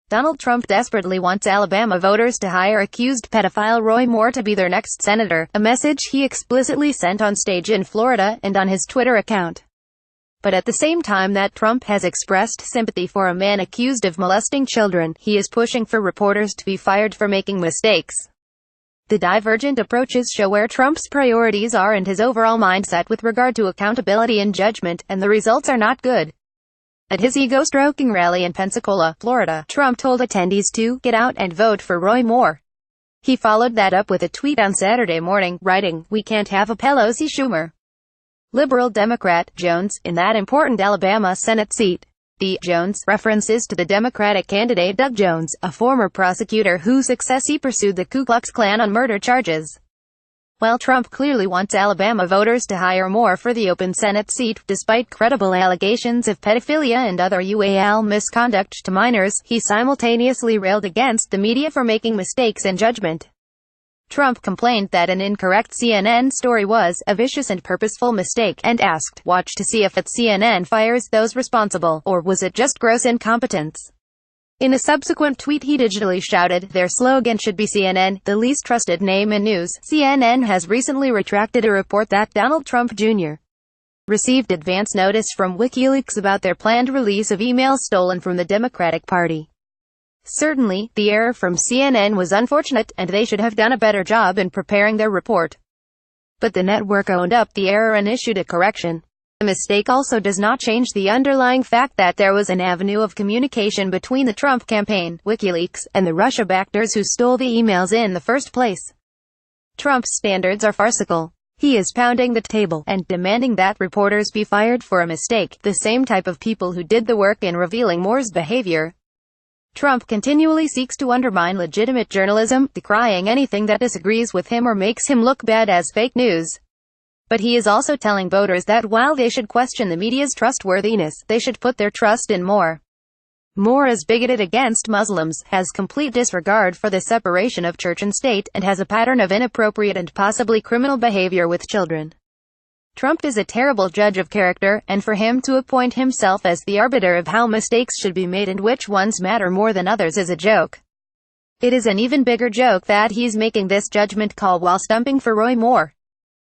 Donald Trump desperately wants Alabama voters to hire accused pedophile Roy Moore to be their next senator, a message he explicitly sent on stage in Florida and on his Twitter account. But at the same time that Trump has expressed sympathy for a man accused of molesting children, he is pushing for reporters to be fired for making mistakes. The divergent approaches show where Trump's priorities are and his overall mindset with regard to accountability and judgment, and the results are not good. At his ego-stroking rally in Pensacola, Florida, Trump told attendees to get out and vote for Roy Moore. He followed that up with a tweet on Saturday morning, writing, "We can't have a Pelosi Schumer liberal Democrat Jones in that important Alabama Senate seat." The Jones references to the Democratic candidate Doug Jones, a former prosecutor whose success he pursued the Ku Klux Klan on murder charges. While Trump clearly wants Alabama voters to hire Moore for the open Senate seat, despite credible allegations of pedophilia and other UAL misconduct to minors, he simultaneously railed against the media for making mistakes in judgment. Trump complained that an incorrect CNN story was a vicious and purposeful mistake, and asked, "Watch to see if CNN fires those responsible, or was it just gross incompetence?" In a subsequent tweet he digitally shouted, "Their slogan should be CNN, the least trusted name in news." CNN has recently retracted a report that Donald Trump Jr. received advance notice from WikiLeaks about their planned release of emails stolen from the Democratic Party. Certainly, the error from CNN was unfortunate, and they should have done a better job in preparing their report. But the network owned up the error and issued a correction. The mistake also does not change the underlying fact that there was an avenue of communication between the Trump campaign, WikiLeaks, and the Russia backers who stole the emails in the first place. Trump's standards are farcical. He is pounding the table and demanding that reporters be fired for a mistake, the same type of people who did the work in revealing Moore's behavior. Trump continually seeks to undermine legitimate journalism, decrying anything that disagrees with him or makes him look bad as fake news. But he is also telling voters that while they should question the media's trustworthiness, they should put their trust in Moore. Moore is bigoted against Muslims, has complete disregard for the separation of church and state, and has a pattern of inappropriate and possibly criminal behavior with children. Trump is a terrible judge of character, and for him to appoint himself as the arbiter of how mistakes should be made and which ones matter more than others is a joke. It is an even bigger joke that he's making this judgment call while stumping for Roy Moore.